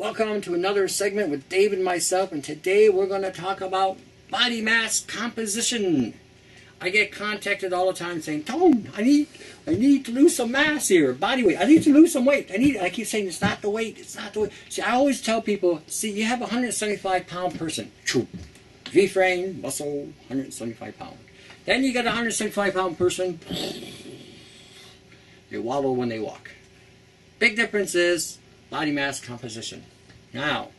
Welcome to another segment with Dave and myself, and today we're going to talk about body mass composition. I get contacted all the time saying, Tone, I need to lose some mass here, body weight. I need to lose some weight. I keep saying it's not the weight, it's not the weight. See, I always tell people, see, you have a 175-pound person. V-frame, muscle, 175 pounds. Then you got a 175-pound person. They waddle when they walk. Big difference is body mass composition. Now,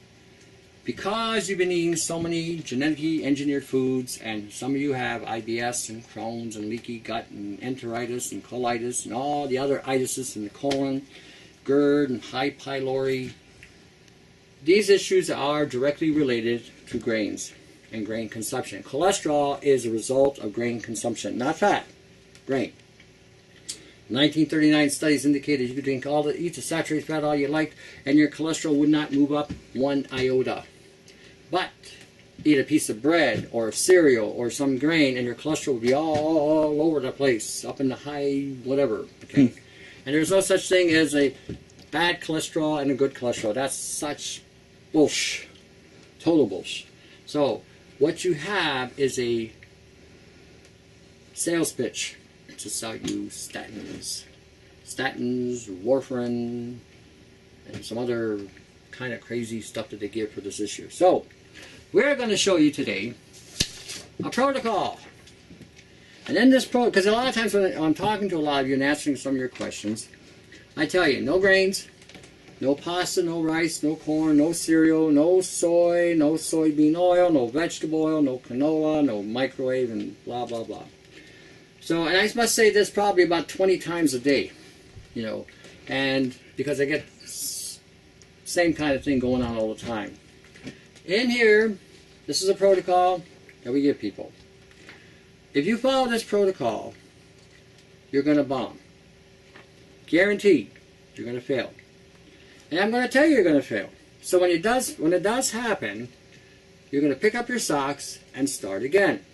because you've been eating so many genetically engineered foods, and some of you have IBS and Crohn's and leaky gut and enteritis and colitis and all the other itises in the colon, GERD and high pylori, these issues are directly related to grains and grain consumption. Cholesterol is a result of grain consumption, not fat, grain. 1939 studies indicated you could eat the saturated fat all you liked, and your cholesterol would not move up 1 iota. But eat a piece of bread or cereal or some grain, and your cholesterol would be all over the place, up in the high whatever. Okay, and there's no such thing as a bad cholesterol and a good cholesterol. That's such bullshit, total bullshit. So what you have is a sales pitch to sell you statins, warfarin, and some other kind of crazy stuff that they give for this issue. So we're going to show you today a protocol. And in this because a lot of times when I'm talking to a lot of you and answering some of your questions, I tell you, no grains, no pasta, no rice, no corn, no cereal, no soy, no soybean oil, no vegetable oil, no canola, no microwave, and blah, blah, blah. So, and I must say this probably about 20 times a day, you know, and because I get same kind of thing going on all the time. In here, this is a protocol that we give people. If you follow this protocol, you're going to bomb. Guaranteed, you're going to fail. And I'm going to tell you you're going to fail. So when it does happen, you're going to pick up your socks and start again.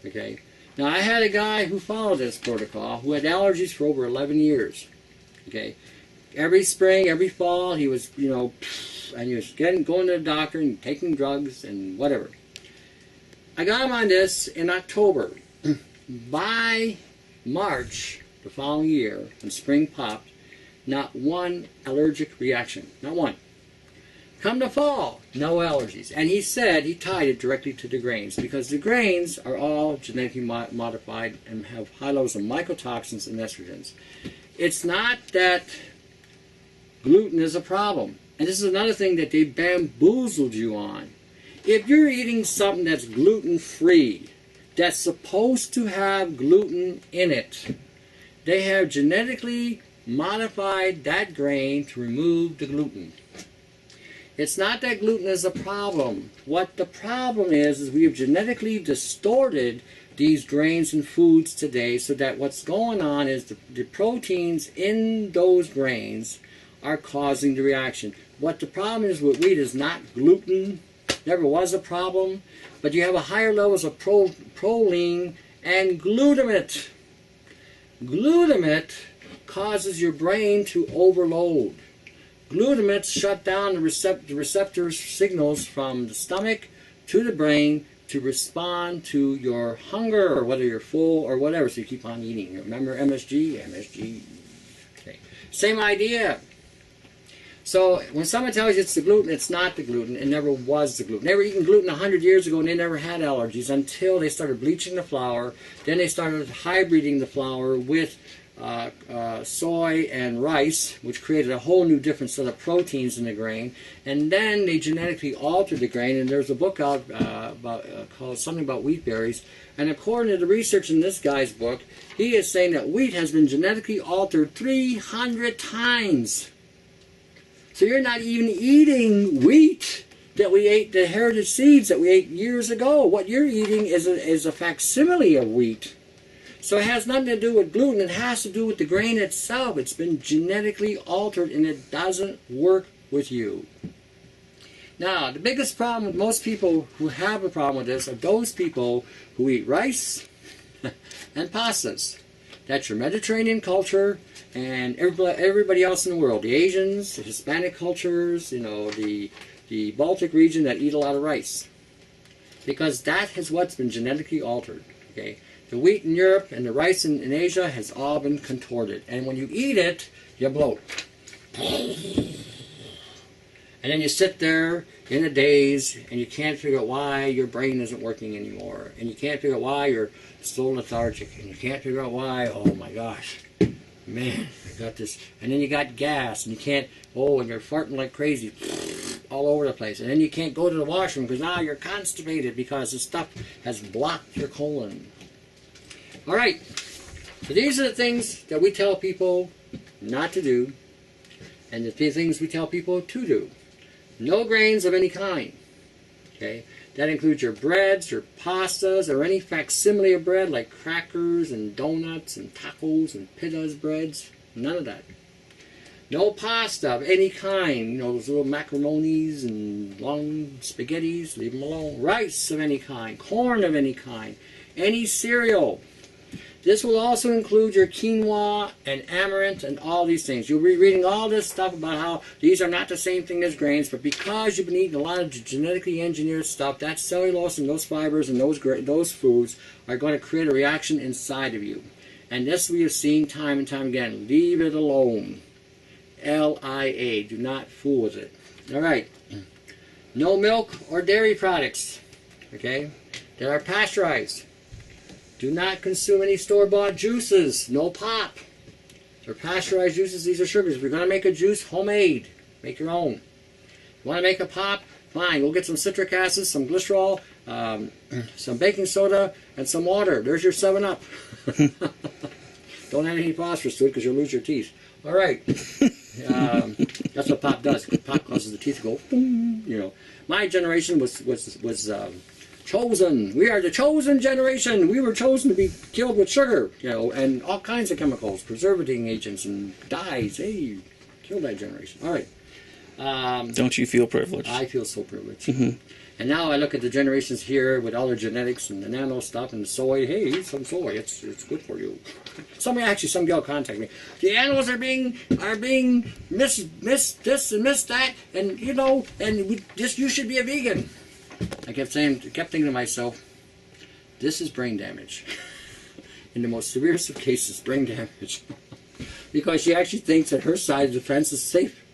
Okay? Now, I had a guy who followed this protocol who had allergies for over 11 years. Okay? Every spring, every fall, he was, you know, and he was going to the doctor and taking drugs and whatever. I got him on this in October. By March the following year, when spring popped, not one allergic reaction. Not one. Come to fall, no allergies. And he said he tied it directly to the grains, because the grains are all genetically modified and have high levels of mycotoxins and estrogens. It's not that gluten is a problem. And this is another thing that they bamboozled you on. If you're eating something that's gluten-free, that's supposed to have gluten in it, they have genetically modified that grain to remove the gluten. It's not that gluten is a problem. What the problem is we have genetically distorted these grains and foods today, so that what's going on is the proteins in those grains are causing the reaction. What the problem is with wheat is not gluten, never was a problem, but you have a higher levels of proline and glutamate. Glutamate causes your brain to overload. Glutamate shut down the receptor signals from the stomach to the brain to respond to your hunger, or whether you're full or whatever, so you keep on eating. Remember MSG? MSG. Okay. Same idea. So when someone tells you it's the gluten, it's not the gluten. It never was the gluten. They were eating gluten 100 years ago and they never had allergies until they started bleaching the flour. Then they started hybriding the flour with soy and rice, which created a whole new different set of proteins in the grain. And then they genetically altered the grain. And there's a book out called something about wheat berries. And according to the research in this guy's book, he is saying that wheat has been genetically altered 300 times. So you're not even eating wheat that we ate, the heritage seeds that we ate years ago. What you're eating is a facsimile of wheat. So it has nothing to do with gluten. It has to do with the grain itself. It's been genetically altered and it doesn't work with you. Now, the biggest problem with most people who have a problem with this are those people who eat rice and pastas. That's your Mediterranean culture and everybody else in the world. The Asians, the Hispanic cultures, you know, the Baltic region that eat a lot of rice. Because that is what's been genetically altered. Okay? The wheat in Europe and the rice in Asia has all been contorted. And when you eat it, you bloat. And then you sit there in a daze and you can't figure out why your brain isn't working anymore. And you can't figure out why you're still lethargic. And you can't figure out why, oh my gosh, man, I got this. And then you got gas and you can't, oh, and you're farting like crazy all over the place. And then you can't go to the washroom because now you're constipated because the stuff has blocked your colon. All right, so these are the things that we tell people not to do and the things we tell people to do. No grains of any kind. Okay, that includes your breads, your pastas, or any facsimile of bread like crackers and donuts and tacos and pitas breads. None of that. No pasta of any kind. You know, those little macaronis and long spaghettis, leave them alone. Rice of any kind. Corn of any kind. Any cereal. This will also include your quinoa and amaranth and all these things. You'll be reading all this stuff about how these are not the same thing as grains, but because you've been eating a lot of genetically engineered stuff, that cellulose and those fibers and those foods are going to create a reaction inside of you. And this we have seen time and time again. Leave it alone. LIA. Do not fool with it. All right. No milk or dairy products, okay, that are pasteurized. Do not consume any store-bought juices. No pop. They're pasteurized juices. These are sugars. If you're going to make a juice, homemade. Make your own. You want to make a pop? Fine. Go get some citric acid, some glycerol, some baking soda, and some water. There's your 7-Up. Don't add any phosphorus to it because you'll lose your teeth. All right. That's what pop does. Pop causes the teeth to go, boom, you know. My generation was chosen. We are the chosen generation. We were chosen to be killed with sugar, you know, and all kinds of chemicals, preservative agents and dyes. Hey, killed that generation. All right. Don't you feel privileged? I feel so privileged. And now I look at the generations here with all their genetics and the nano stuff and the soy. Hey, eat some soy. It's good for you. Some gal contact me. The animals are being miss this and miss that, and you know, and you should be a vegan. I kept thinking to myself, this is brain damage. In the most severest of cases, brain damage. Because she actually thinks that her side of the fence is safe.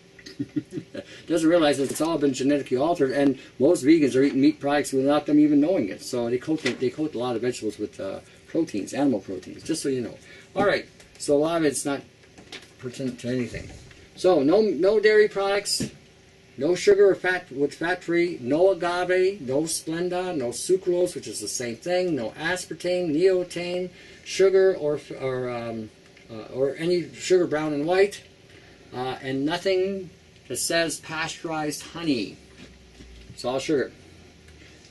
Doesn't realize that it's all been genetically altered, and most vegans are eating meat products without them even knowing it. So they coat a lot of vegetables with proteins, animal proteins, just so you know. All right, so a lot of it's not pertinent to anything. So no dairy products. No sugar or fat with fat-free, no agave, no Splenda, no sucralose, which is the same thing, no aspartame, neotame, sugar or any sugar, brown and white, and nothing that says pasteurized honey. It's all sugar.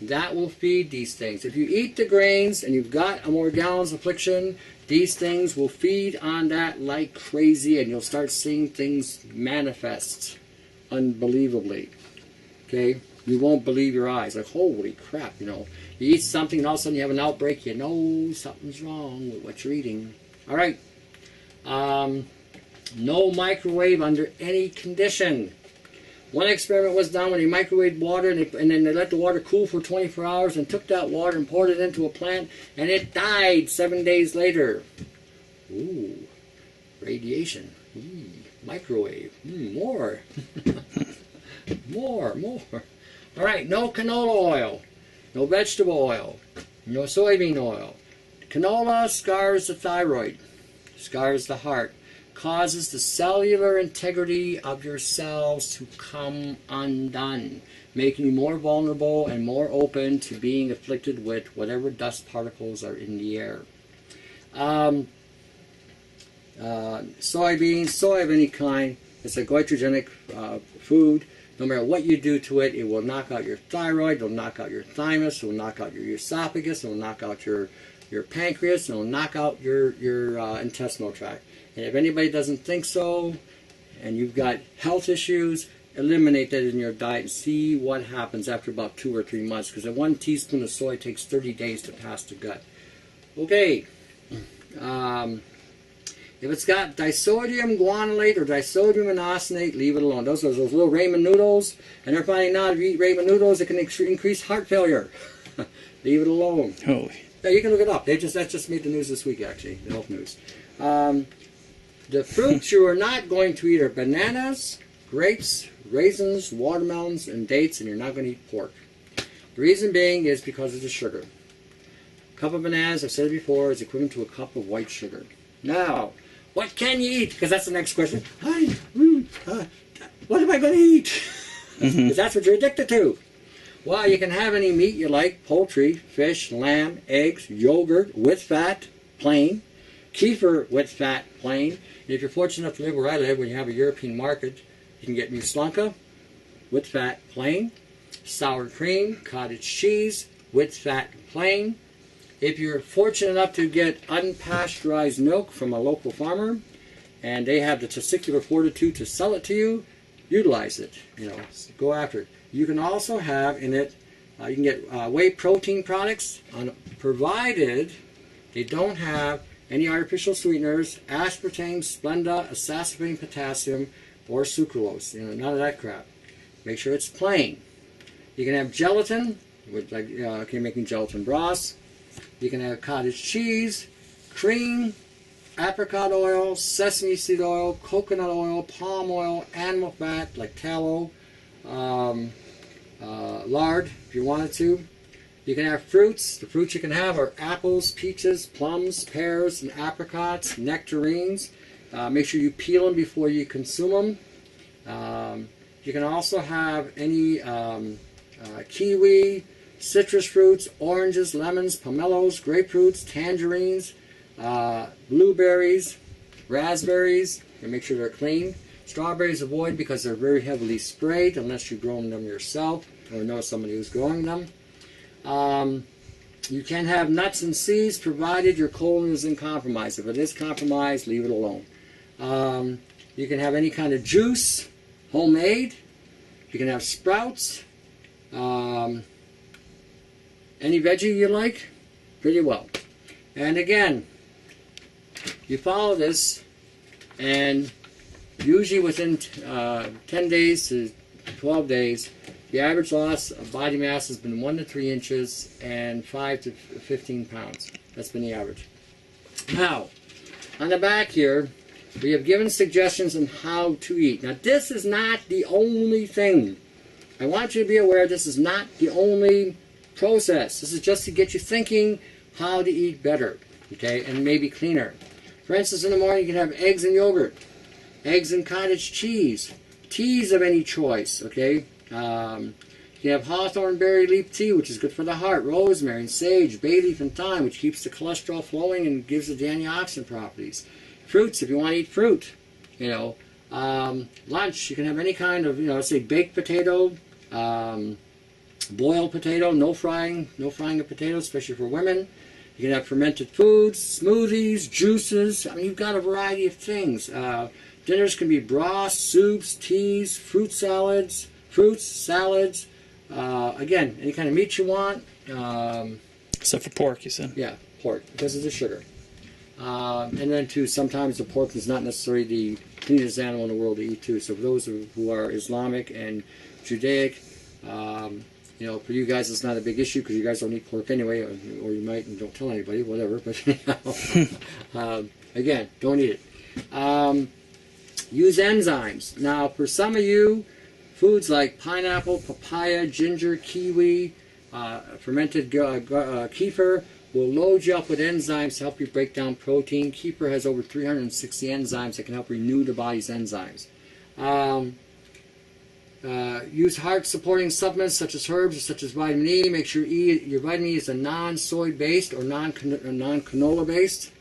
That will feed these things. If you eat the grains and you've got a Morgellons affliction, these things will feed on that like crazy, and you'll start seeing things manifest unbelievably. Okay? You won't believe your eyes. Like, holy crap, you know. You eat something and all of a sudden you have an outbreak, you know something's wrong with what you're eating. All right. No microwave under any condition. One experiment was done when they microwaved water and then they let the water cool for 24 hours and took that water and poured it into a plant and it died 7 days later. Ooh, radiation. Microwave. More. more. All right, no canola oil, no vegetable oil, no soybean oil. Canola scars the thyroid, scars the heart, causes the cellular integrity of your cells to come undone, making you more vulnerable and more open to being afflicted with whatever dust particles are in the air. Soybeans, soy of any kind, it's a goitrogenic food. No matter what you do to it, it will knock out your thyroid, it will knock out your thymus, it will knock out your esophagus, it will knock out your pancreas, and it will knock out your intestinal tract. And if anybody doesn't think so, and you've got health issues, eliminate that in your diet and see what happens after about 2 or 3 months, because 1 teaspoon of soy takes 30 days to pass the gut. Okay. If it's got disodium guanylate or disodium inositate, leave it alone. Those are those little ramen noodles, and they're finding now if you eat ramen noodles, it can increase heart failure. Leave it alone. Holy. Yeah, you can look it up. That just made the news this week, actually, the health news. The fruits you are not going to eat are bananas, grapes, raisins, watermelons, and dates, and you're not going to eat pork. The reason being is because of the sugar. A cup of bananas, I've said it before, is equivalent to a cup of white sugar. Now, what can you eat? Because that's the next question. What am I going to eat? Because that's what you're addicted to. Well, you can have any meat you like: poultry, fish, lamb, eggs, yogurt with fat, plain, kefir with fat, plain. And if you're fortunate enough to live where I live, when you have a European market, you can get muslanka with fat, plain, sour cream, cottage cheese with fat, plain. If you're fortunate enough to get unpasteurized milk from a local farmer, and they have the testicular fortitude to sell it to you, utilize it. You know, go after it. You can also have in it, you can get whey protein products, provided they don't have any artificial sweeteners, aspartame, Splenda, aspartame, potassium, or sucralose. You know, none of that crap. Make sure it's plain. You can have gelatin, with like making gelatin broths. You can have cottage cheese, cream, apricot oil, sesame seed oil, coconut oil, palm oil, animal fat like tallow, lard if you wanted to. You can have fruits. The fruits you can have are apples, peaches, plums, pears, and apricots, nectarines. Make sure you peel them before you consume them. You can also have any kiwi, citrus fruits, oranges, lemons, pomelos, grapefruits, tangerines, blueberries, raspberries, and make sure they're clean. Strawberries avoid because they're very heavily sprayed unless you've grown them yourself or know somebody who's growing them. You can have nuts and seeds provided your colon isn't compromised. If it is compromised, leave it alone. You can have any kind of juice, homemade. You can have sprouts. Any veggie you like, pretty well. And again, you follow this, and usually within 10 days to 12 days, the average loss of body mass has been 1 to 3 inches and 5 to 15 pounds. That's been the average. Now, on the back here, we have given suggestions on how to eat. Now, this is not the only thing. I want you to be aware this is not the only process. This is just to get you thinking how to eat better, okay, and maybe cleaner. For instance, in the morning you can have eggs and yogurt, eggs and cottage cheese, teas of any choice, okay. You can have hawthorn berry leaf tea, which is good for the heart, rosemary and sage, bay leaf and thyme, which keeps the cholesterol flowing and gives it the antioxidant properties. Fruits, if you want to eat fruit, you know. Lunch, you can have any kind of, you know, say baked potato, boiled potato, no frying of potatoes, especially for women. You can have fermented foods, smoothies, juices. I mean, you've got a variety of things. Dinners can be broths, soups, teas, fruits, salads. Again, any kind of meat you want. Except for pork, you said. Yeah, pork, because of the sugar. And then, too, sometimes the pork is not necessarily the cleanest animal in the world to eat, too. So for those who are Islamic and Judaic, you know, for you guys it's not a big issue because you guys don't eat pork anyway, or you might and don't tell anybody, whatever. But anyhow, again, don't eat it. Use enzymes. Now, for some of you, foods like pineapple, papaya, ginger, kiwi, fermented kefir will load you up with enzymes to help you break down protein. Kefir has over 360 enzymes that can help renew the body's enzymes. Use heart-supporting supplements such as herbs, such as vitamin E. Make sure your vitamin E is a non-soy-based or non-canola-based.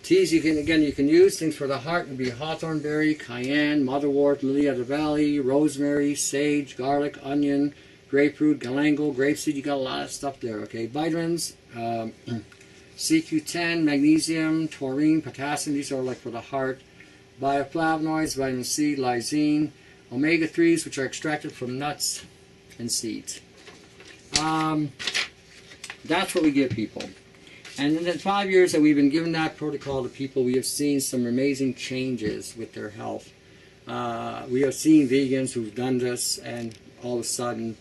Teas you can use. Things for the heart would be hawthorn berry, cayenne, motherwort, lily of the valley, rosemary, sage, garlic, onion, grapefruit, galangal, grapeseed. You got a lot of stuff there. Okay, vitamins, CQ10, magnesium, taurine, potassium. These are like for the heart. Bioflavonoids, vitamin C, lysine, omega-3s, which are extracted from nuts and seeds. That's what we give people. And in the 5 years that we've been giving that protocol to people, we have seen some amazing changes with their health. We have seen vegans who've done this and all of a sudden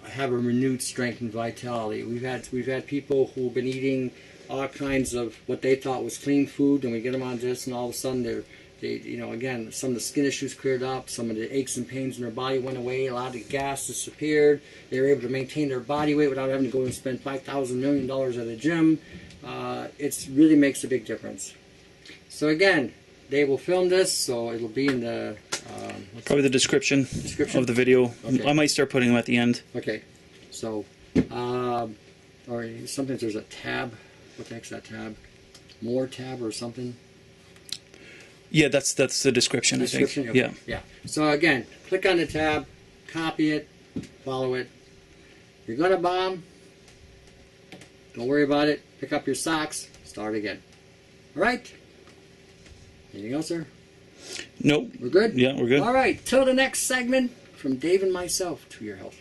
have a renewed strength and vitality. We've had people who've been eating all kinds of what they thought was clean food, and we get them on this, and all of a sudden again, some of the skin issues cleared up, some of the aches and pains in their body went away, a lot of the gas disappeared. They were able to maintain their body weight without having to go and spend $5,000 million at a gym. It really makes a big difference. So again, they will film this, so it'll be in the probably the description of the video. Okay. I might start putting them at the end. Okay, so or sometimes there's a tab. What the heck's that tab? More tab or something? Yeah, that's the description. I think. Okay. Yeah. So again, click on the tab, copy it, follow it. You're gonna bomb. Don't worry about it. Pick up your socks. Start again. All right. Anything else, sir? Nope. We're good? Yeah, we're good. All right. Till the next segment, from Dave and myself, to your health.